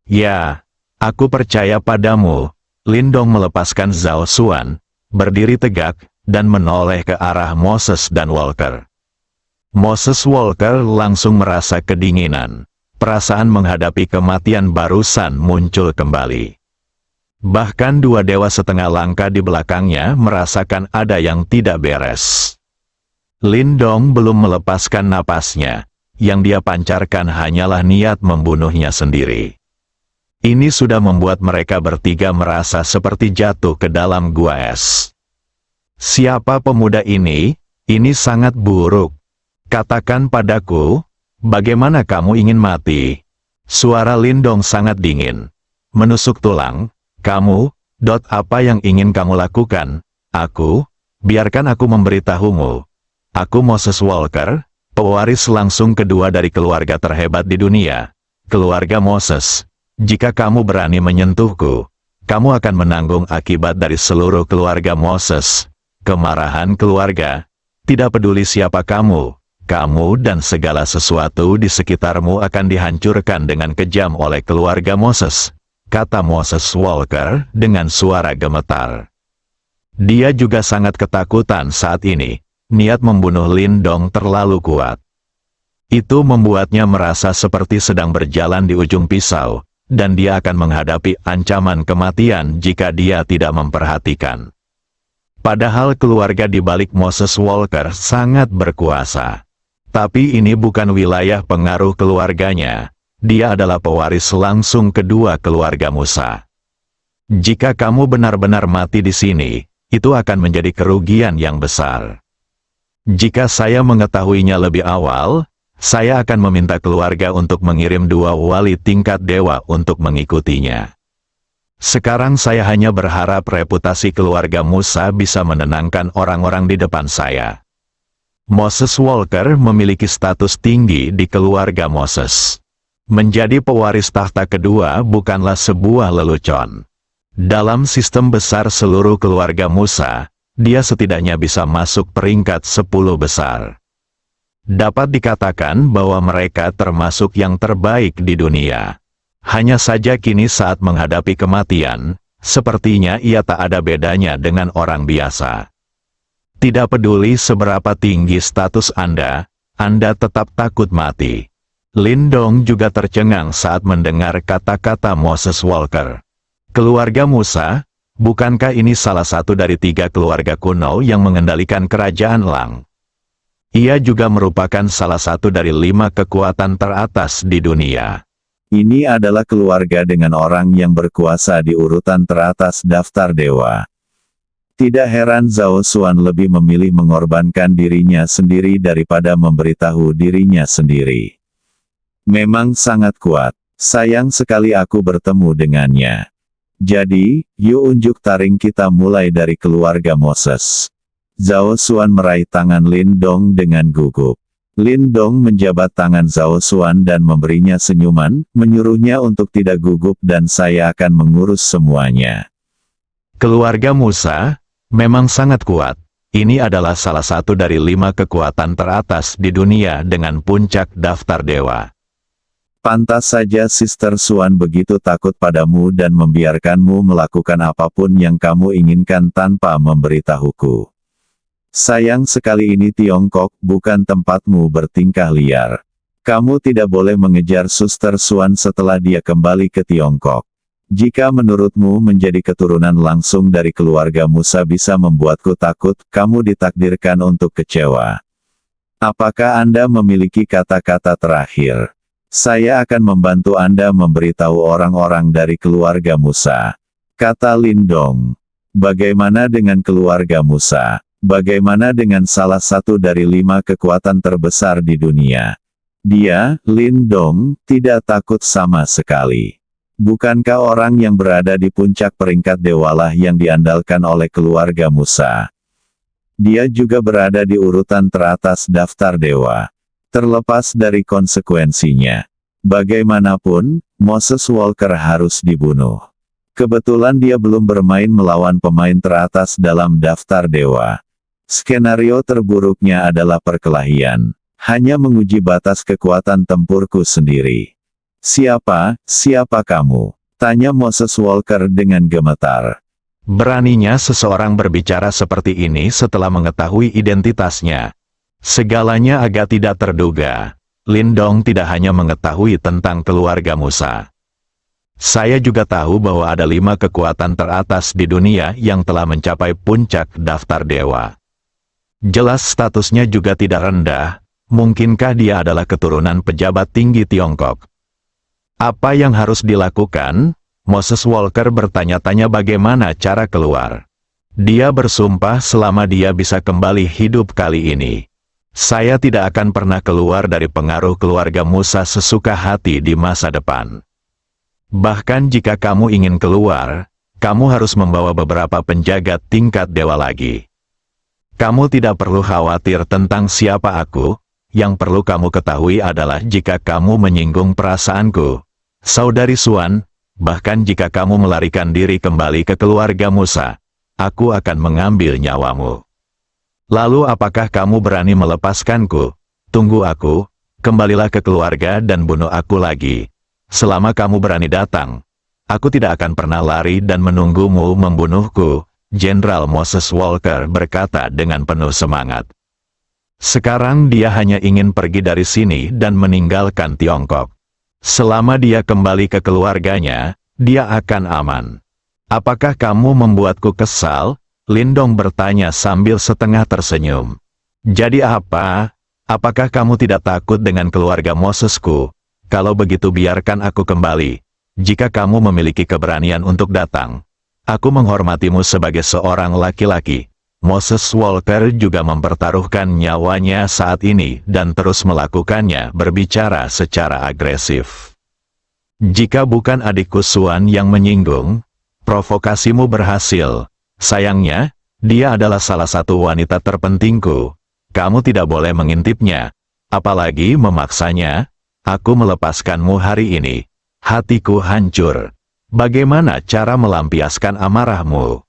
"Ya, aku percaya padamu." Lin Dong melepaskan Zhao Xuan, berdiri tegak, dan menoleh ke arah Moses dan Walker. Moses Walker langsung merasa kedinginan. Perasaan menghadapi kematian barusan muncul kembali. Bahkan dua dewa setengah langkah di belakangnya merasakan ada yang tidak beres. Lin Dong belum melepaskan napasnya. Yang dia pancarkan hanyalah niat membunuhnya sendiri. Ini sudah membuat mereka bertiga merasa seperti jatuh ke dalam gua es. "Siapa pemuda ini? Ini sangat buruk. Katakan padaku, bagaimana kamu ingin mati?" Suara Lin Dong sangat dingin. Menusuk tulang. "Kamu, apa yang ingin kamu lakukan?" "Aku, biarkan aku memberitahumu. Aku Moses Walker, pewaris langsung kedua dari keluarga terhebat di dunia. Keluarga Moses. Jika kamu berani menyentuhku, kamu akan menanggung akibat dari seluruh keluarga Moses. Kemarahan keluarga, tidak peduli siapa kamu dan segala sesuatu di sekitarmu akan dihancurkan dengan kejam oleh keluarga Moses," kata Moses Walker dengan suara gemetar. Dia juga sangat ketakutan saat ini. Niat membunuh Lin Dong terlalu kuat. Itu membuatnya merasa seperti sedang berjalan di ujung pisau, dan dia akan menghadapi ancaman kematian jika dia tidak memperhatikan. Padahal keluarga di balik Moses Walker sangat berkuasa. Tapi ini bukan wilayah pengaruh keluarganya. Dia adalah pewaris langsung kedua keluarga Musa. Jika kamu benar-benar mati di sini, itu akan menjadi kerugian yang besar. Jika saya mengetahuinya lebih awal, saya akan meminta keluarga untuk mengirim dua wali tingkat dewa untuk mengikutinya. Sekarang saya hanya berharap reputasi keluarga Musa bisa menenangkan orang-orang di depan saya. Moses Walker memiliki status tinggi di keluarga Moses. Menjadi pewaris tahta kedua bukanlah sebuah lelucon. Dalam sistem besar seluruh keluarga Musa, dia setidaknya bisa masuk peringkat 10 besar. Dapat dikatakan bahwa mereka termasuk yang terbaik di dunia. Hanya saja kini saat menghadapi kematian, sepertinya ia tak ada bedanya dengan orang biasa. Tidak peduli seberapa tinggi status Anda tetap takut mati. Lin Dong juga tercengang saat mendengar kata-kata Moses Walker. Keluarga Musa, bukankah ini salah satu dari 3 keluarga kuno yang mengendalikan kerajaan Lang? Ia juga merupakan salah satu dari 5 kekuatan teratas di dunia. Ini adalah keluarga dengan orang yang berkuasa di urutan teratas daftar dewa. Tidak heran Zhao Xuan lebih memilih mengorbankan dirinya sendiri daripada memberitahu dirinya sendiri. Memang sangat kuat. Sayang sekali aku bertemu dengannya. Jadi, yuk unjuk taring kita mulai dari keluarga Moses. Zhao Xuan meraih tangan Lin Dong dengan gugup. Lin Dong menjabat tangan Zhao Xuan dan memberinya senyuman, menyuruhnya untuk tidak gugup dan saya akan mengurus semuanya. Keluarga Musa memang sangat kuat. Ini adalah salah satu dari 5 kekuatan teratas di dunia dengan puncak daftar dewa. Pantas saja Sister Xuan begitu takut padamu dan membiarkanmu melakukan apapun yang kamu inginkan tanpa memberitahuku. Sayang sekali ini Tiongkok bukan tempatmu bertingkah liar. Kamu tidak boleh mengejar Suster Xuan setelah dia kembali ke Tiongkok. Jika menurutmu menjadi keturunan langsung dari keluarga Musa bisa membuatku takut, kamu ditakdirkan untuk kecewa. Apakah Anda memiliki kata-kata terakhir? Saya akan membantu Anda memberitahu orang-orang dari keluarga Musa. Kata Lindong. Bagaimana dengan keluarga Musa? Bagaimana dengan salah satu dari 5 kekuatan terbesar di dunia? Dia, Lindong, tidak takut sama sekali. Bukankah orang yang berada di puncak peringkat dewalah yang diandalkan oleh keluarga Musa? Dia juga berada di urutan teratas daftar dewa. Terlepas dari konsekuensinya. Bagaimanapun, Moses Walker harus dibunuh. Kebetulan dia belum bermain melawan pemain teratas dalam daftar dewa. Skenario terburuknya adalah perkelahian. Hanya menguji batas kekuatan tempurku sendiri. Siapa kamu? Tanya Moses Walker dengan gemetar. Beraninya seseorang berbicara seperti ini setelah mengetahui identitasnya. Segalanya agak tidak terduga. Lindong tidak hanya mengetahui tentang keluarga Musa. Saya juga tahu bahwa ada 5 kekuatan teratas di dunia yang telah mencapai puncak daftar dewa. Jelas statusnya juga tidak rendah. Mungkinkah dia adalah keturunan pejabat tinggi Tiongkok? Apa yang harus dilakukan? Moses Walker bertanya-tanya bagaimana cara keluar. Dia bersumpah selama dia bisa kembali hidup kali ini. Saya tidak akan pernah keluar dari pengaruh keluarga Musa sesuka hati di masa depan. Bahkan jika kamu ingin keluar, kamu harus membawa beberapa penjaga tingkat dewa lagi. Kamu tidak perlu khawatir tentang siapa aku, yang perlu kamu ketahui adalah jika kamu menyinggung perasaanku, Saudari Suan, bahkan jika kamu melarikan diri kembali ke keluarga Musa, aku akan mengambil nyawamu. Lalu apakah kamu berani melepaskanku? Tunggu aku, kembalilah ke keluarga dan bunuh aku lagi. Selama kamu berani datang, aku tidak akan pernah lari dan menunggumu membunuhku, Jenderal Moses Walker berkata dengan penuh semangat. Sekarang dia hanya ingin pergi dari sini dan meninggalkan Tiongkok. Selama dia kembali ke keluarganya, dia akan aman. Apakah kamu membuatku kesal? Lindong bertanya sambil setengah tersenyum. Jadi apa? Apakah kamu tidak takut dengan keluarga Mosesku? Kalau begitu biarkan aku kembali. Jika kamu memiliki keberanian untuk datang, aku menghormatimu sebagai seorang laki-laki. Moses Walker juga mempertaruhkan nyawanya saat ini dan terus melakukannya berbicara secara agresif. Jika bukan adikku Suan yang menyinggung, provokasimu berhasil. Sayangnya, dia adalah salah satu wanita terpentingku. Kamu tidak boleh mengintipnya, apalagi memaksanya. Aku melepaskanmu hari ini. Hatiku hancur. Bagaimana cara melampiaskan amarahmu?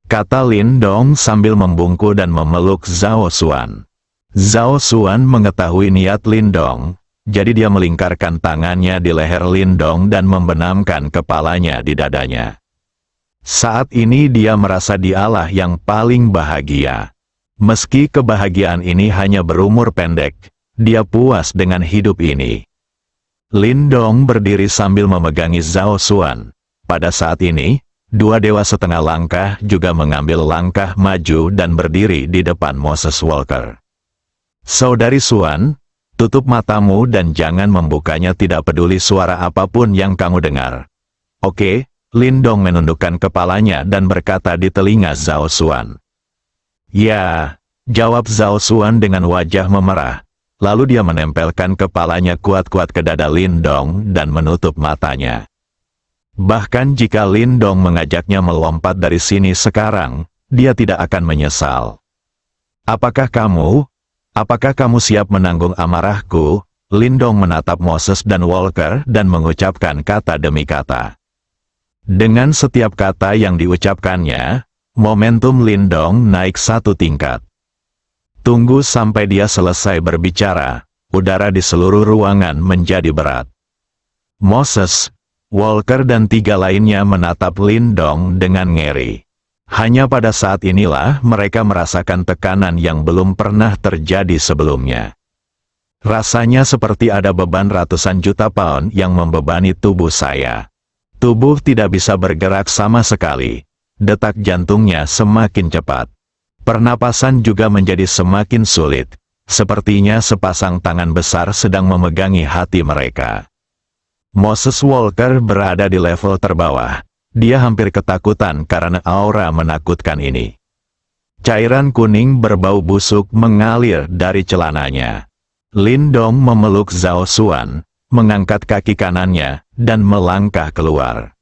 Kata Lindong sambil membungkuk dan memeluk Zhao Xuan. Zhao Xuan mengetahui niat Lindong, jadi dia melingkarkan tangannya di leher Lindong dan membenamkan kepalanya di dadanya. Saat ini dia merasa dialah yang paling bahagia. Meski kebahagiaan ini hanya berumur pendek, dia puas dengan hidup ini. Lindong berdiri sambil memegangi Zhao Xuan. Pada saat ini, 2 dewa setengah langkah juga mengambil langkah maju dan berdiri di depan Moses Walker. Saudari Xuan, tutup matamu dan jangan membukanya tidak peduli suara apapun yang kamu dengar. Oke, Lindong menundukkan kepalanya dan berkata di telinga Zhao Xuan. Ya, jawab Zhao Xuan dengan wajah memerah. Lalu dia menempelkan kepalanya kuat-kuat ke dada Lindong dan menutup matanya. Bahkan jika Lindong mengajaknya melompat dari sini sekarang, dia tidak akan menyesal. Apakah kamu siap menanggung amarahku? Lindong menatap Moses dan Walker dan mengucapkan kata demi kata. Dengan setiap kata yang diucapkannya, momentum Lindong naik 1 tingkat. Tunggu sampai dia selesai berbicara, udara di seluruh ruangan menjadi berat. Moses, Walker dan 3 lainnya menatap Lindong dengan ngeri. Hanya pada saat inilah mereka merasakan tekanan yang belum pernah terjadi sebelumnya. Rasanya seperti ada beban ratusan juta pound yang membebani tubuh saya. Tubuh tidak bisa bergerak sama sekali. Detak jantungnya semakin cepat. Pernapasan juga menjadi semakin sulit. Sepertinya sepasang tangan besar sedang memegangi hati mereka. Moses Walker berada di level terbawah. Dia hampir ketakutan karena aura menakutkan ini. Cairan kuning berbau busuk mengalir dari celananya. Lindong memeluk Zhao Xuan, mengangkat kaki kanannya, dan melangkah keluar.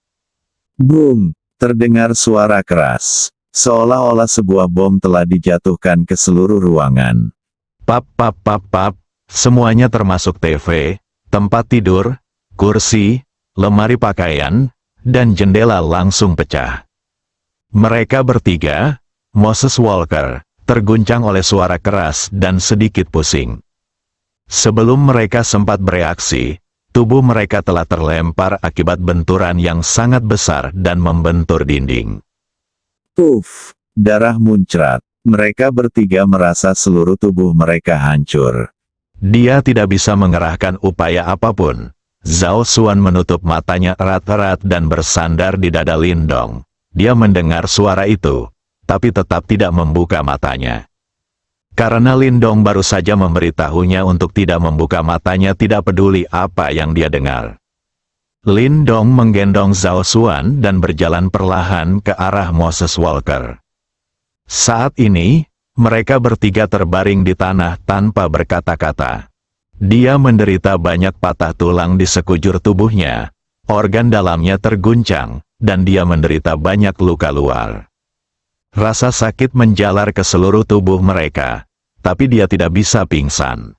Boom! Terdengar suara keras. Seolah-olah sebuah bom telah dijatuhkan ke seluruh ruangan. Pap pap pap pap, semuanya termasuk TV, tempat tidur, kursi, lemari pakaian, dan jendela langsung pecah. Mereka bertiga, Moses Walker, terguncang oleh suara keras dan sedikit pusing. Sebelum mereka sempat bereaksi, tubuh mereka telah terlempar akibat benturan yang sangat besar dan membentur dinding. Puff! Darah muncrat. Mereka bertiga merasa seluruh tubuh mereka hancur. Dia tidak bisa mengerahkan upaya apapun. Zhao Xuan menutup matanya erat-erat dan bersandar di dada Lindong. Dia mendengar suara itu, tapi tetap tidak membuka matanya. Karena Lindong baru saja memberitahunya untuk tidak membuka matanya, tidak peduli apa yang dia dengar. Lindong menggendong Zhao Xuan dan berjalan perlahan ke arah Moses Walker. Saat ini, mereka bertiga terbaring di tanah tanpa berkata-kata. Dia menderita banyak patah tulang di sekujur tubuhnya, organ dalamnya terguncang, dan dia menderita banyak luka luar. Rasa sakit menjalar ke seluruh tubuh mereka, tapi dia tidak bisa pingsan.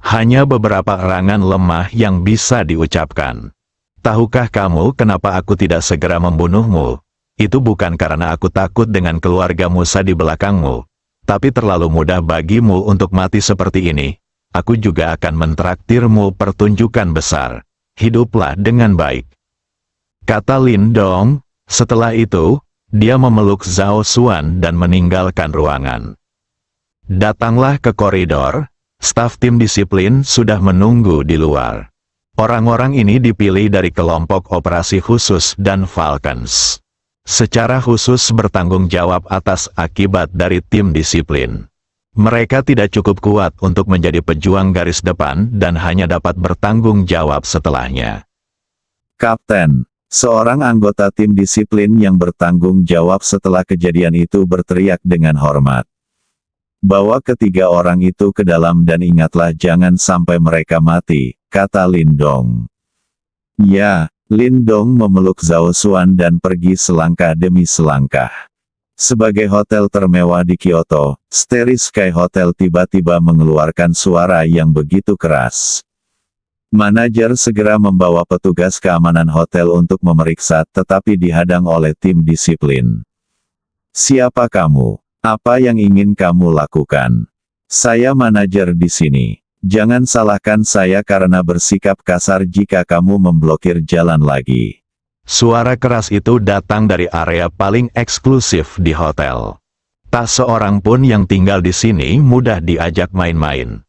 Hanya beberapa erangan lemah yang bisa diucapkan. Tahukah kamu kenapa aku tidak segera membunuhmu? Itu bukan karena aku takut dengan keluarga Musa di belakangmu, tapi terlalu mudah bagimu untuk mati seperti ini. Aku juga akan mentraktirmu pertunjukan besar. Hiduplah dengan baik. Kata Lindong. Setelah itu, dia memeluk Zhao Xuan dan meninggalkan ruangan. Datanglah ke koridor. Staf tim disiplin sudah menunggu di luar. Orang-orang ini dipilih dari kelompok operasi khusus dan Falcons. Secara khusus bertanggung jawab atas akibat dari tim disiplin. Mereka tidak cukup kuat untuk menjadi pejuang garis depan dan hanya dapat bertanggung jawab setelahnya. Kapten, seorang anggota tim disiplin yang bertanggung jawab setelah kejadian itu berteriak dengan hormat. Bawa ketiga orang itu ke dalam dan ingatlah jangan sampai mereka mati, kata Lindong. Ya. Lindong memeluk Zhao Xuan dan pergi selangkah demi selangkah. Sebagai hotel termewah di Kyoto, Starry Sky Hotel tiba-tiba mengeluarkan suara yang begitu keras. Manajer segera membawa petugas keamanan hotel untuk memeriksa, tetapi dihadang oleh tim disiplin. Siapa kamu? Apa yang ingin kamu lakukan? Saya manajer di sini. Jangan salahkan saya karena bersikap kasar jika kamu memblokir jalan lagi. Suara keras itu datang dari area paling eksklusif di hotel. Tak seorang pun yang tinggal di sini mudah diajak main-main.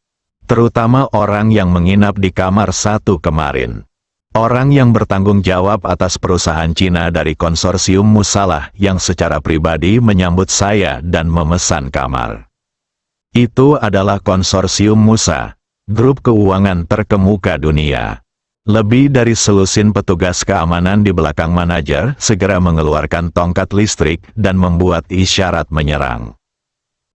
Terutama orang yang menginap di kamar satu kemarin. Orang yang bertanggung jawab atas perusahaan Cina dari konsorsium Musalah yang secara pribadi menyambut saya dan memesan kamar. Itu adalah konsorsium Musa. Grup keuangan terkemuka dunia. Lebih dari selusin petugas keamanan di belakang manajer segera mengeluarkan tongkat listrik dan membuat isyarat menyerang.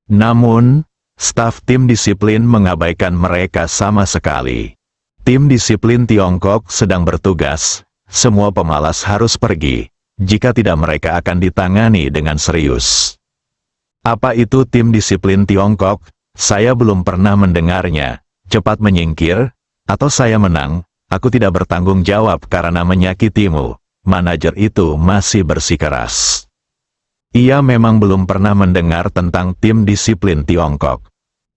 Namun, staf tim disiplin mengabaikan mereka sama sekali. Tim disiplin Tiongkok sedang bertugas, semua pemalas harus pergi, jika tidak mereka akan ditangani dengan serius. Apa itu tim disiplin Tiongkok? Saya belum pernah mendengarnya. Cepat menyingkir, atau saya menang, aku tidak bertanggung jawab karena menyakitimu. Manajer itu masih bersikeras. Ia memang belum pernah mendengar tentang tim disiplin Tiongkok.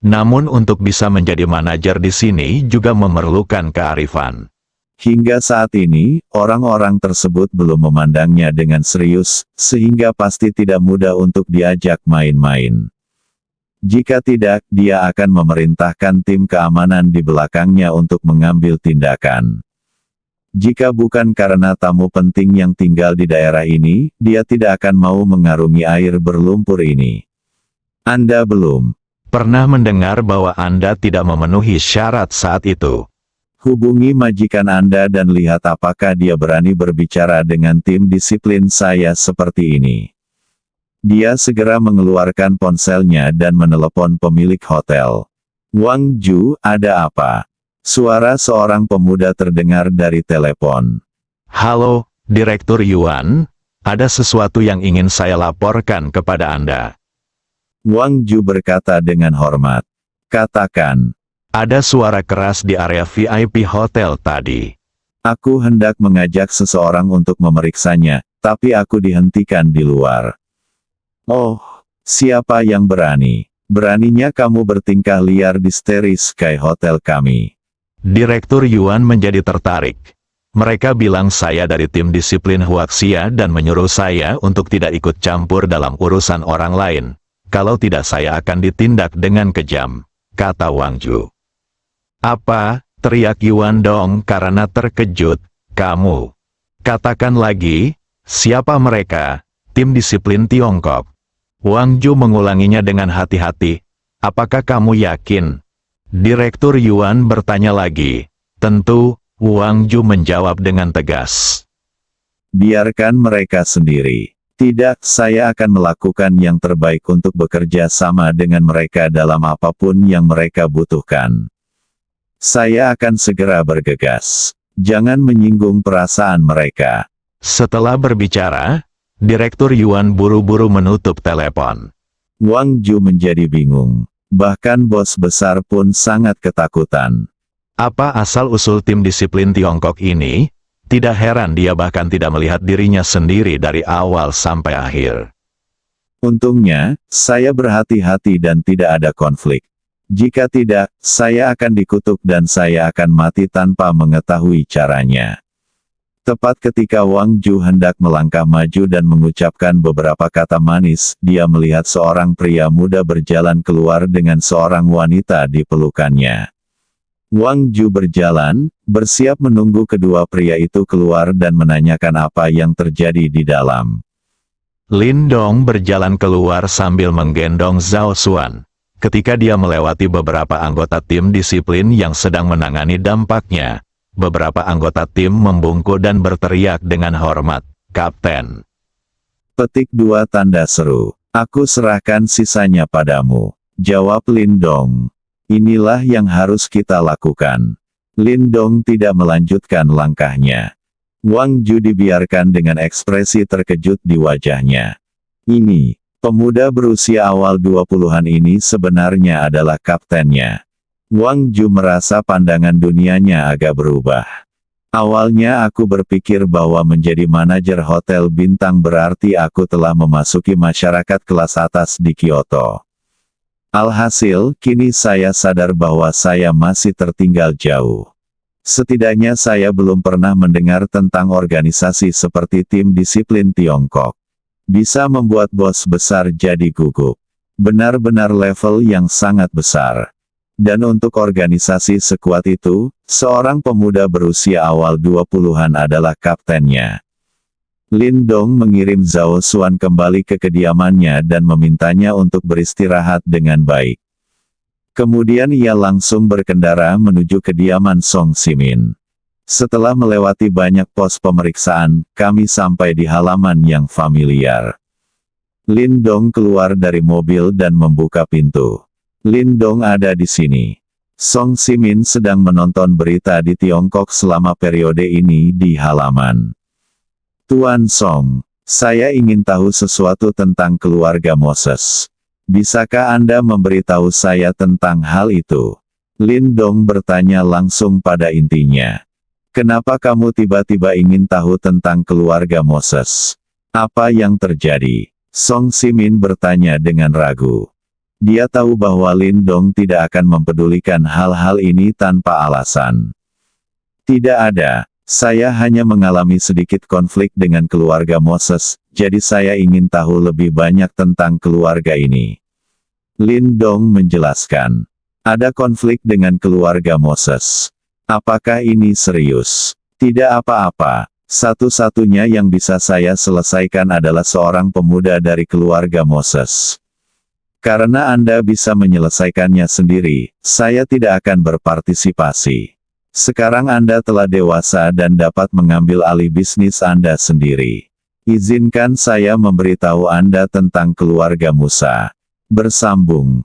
Namun untuk bisa menjadi manajer di sini juga memerlukan kearifan. Hingga saat ini, orang-orang tersebut belum memandangnya dengan serius, sehingga pasti tidak mudah untuk diajak main-main. Jika tidak, dia akan memerintahkan tim keamanan di belakangnya untuk mengambil tindakan. Jika bukan karena tamu penting yang tinggal di daerah ini, dia tidak akan mau mengarungi air berlumpur ini. Anda belum Pernah mendengar bahwa Anda tidak memenuhi syarat saat itu. Hubungi majikan Anda dan lihat apakah dia berani berbicara dengan tim disiplin saya seperti ini. Dia segera mengeluarkan ponselnya dan menelepon pemilik hotel. Wang Ju, ada apa? Suara seorang pemuda terdengar dari telepon. Halo, Direktur Yuan, ada sesuatu yang ingin saya laporkan kepada Anda. Wang Ju berkata dengan hormat. Katakan. Ada suara keras di area VIP hotel tadi. Aku hendak mengajak seseorang untuk memeriksanya, tapi aku dihentikan di luar. Oh, siapa yang berani? Beraninya kamu bertingkah liar di Starry Sky Hotel kami. Direktur Yuan menjadi tertarik. Mereka bilang saya dari tim disiplin Huaxia dan menyuruh saya untuk tidak ikut campur dalam urusan orang lain. Kalau tidak saya akan ditindak dengan kejam, kata Wang Ju. Apa? Teriak Yuan Dong karena terkejut. Kamu. Katakan lagi, siapa mereka? Tim disiplin Tiongkok. Wang Ju mengulanginya dengan hati-hati. Apakah kamu yakin? Direktur Yuan bertanya lagi. Tentu, Wang Ju menjawab dengan tegas. Biarkan mereka sendiri. Tidak, saya akan melakukan yang terbaik untuk bekerja sama dengan mereka dalam apapun yang mereka butuhkan. Saya akan segera bergegas. Jangan menyinggung perasaan mereka. Setelah berbicara, Direktur Yuan buru-buru menutup telepon. Wang Ju menjadi bingung. Bahkan bos besar pun sangat ketakutan. Apa asal-usul tim disiplin Tiongkok ini? Tidak heran dia bahkan tidak melihat dirinya sendiri dari awal sampai akhir. Untungnya, saya berhati-hati dan tidak ada konflik. Jika tidak, saya akan dikutuk dan saya akan mati tanpa mengetahui caranya. Tepat ketika Wang Ju hendak melangkah maju dan mengucapkan beberapa kata manis, dia melihat seorang pria muda berjalan keluar dengan seorang wanita di pelukannya. Wang Ju berjalan, bersiap menunggu kedua pria itu keluar dan menanyakan apa yang terjadi di dalam. Lin Dong berjalan keluar sambil menggendong Zhao Xuan. Ketika dia melewati beberapa anggota tim disiplin yang sedang menangani dampaknya, beberapa anggota tim membungkuk dan berteriak dengan hormat, "Kapten." Petik 2 tanda seru. Aku serahkan sisanya padamu. Jawab Lin Dong. Inilah yang harus kita lakukan. Lin Dong tidak melanjutkan langkahnya. Wang Ju dibiarkan dengan ekspresi terkejut di wajahnya. Ini, pemuda berusia awal 20-an ini sebenarnya adalah kaptennya. Wang Ju merasa pandangan dunianya agak berubah. Awalnya aku berpikir bahwa menjadi manajer hotel bintang berarti aku telah memasuki masyarakat kelas atas di Kyoto. Alhasil, kini saya sadar bahwa saya masih tertinggal jauh. Setidaknya saya belum pernah mendengar tentang organisasi seperti tim disiplin Tiongkok. Bisa membuat bos besar jadi gugup. Benar-benar level yang sangat besar. Dan untuk organisasi sekuat itu, seorang pemuda berusia awal 20-an adalah kaptennya. Lin Dong mengirim Zhao Xuan kembali ke kediamannya dan memintanya untuk beristirahat dengan baik. Kemudian ia langsung berkendara menuju kediaman Song Simin. Setelah melewati banyak pos pemeriksaan, kami sampai di halaman yang familiar. Lin Dong keluar dari mobil dan membuka pintu. Lin Dong ada di sini. Song Simin sedang menonton berita di Tiongkok selama periode ini di halaman. Tuan Song, saya ingin tahu sesuatu tentang keluarga Moses. Bisakah Anda memberitahu saya tentang hal itu? Lin Dong bertanya langsung pada intinya. Kenapa kamu tiba-tiba ingin tahu tentang keluarga Moses? Apa yang terjadi? Song Simin bertanya dengan ragu. Dia tahu bahwa Lin Dong tidak akan mempedulikan hal-hal ini tanpa alasan. Tidak ada. Saya hanya mengalami sedikit konflik dengan keluarga Moses, jadi saya ingin tahu lebih banyak tentang keluarga ini. Lin Dong menjelaskan. Ada konflik dengan keluarga Moses. Apakah ini serius? Tidak apa-apa. Satu-satunya yang bisa saya selesaikan adalah seorang pemuda dari keluarga Moses. Karena Anda bisa menyelesaikannya sendiri, saya tidak akan berpartisipasi. Sekarang Anda telah dewasa dan dapat mengambil alih bisnis Anda sendiri. Izinkan saya memberitahu Anda tentang keluarga Musa. Bersambung.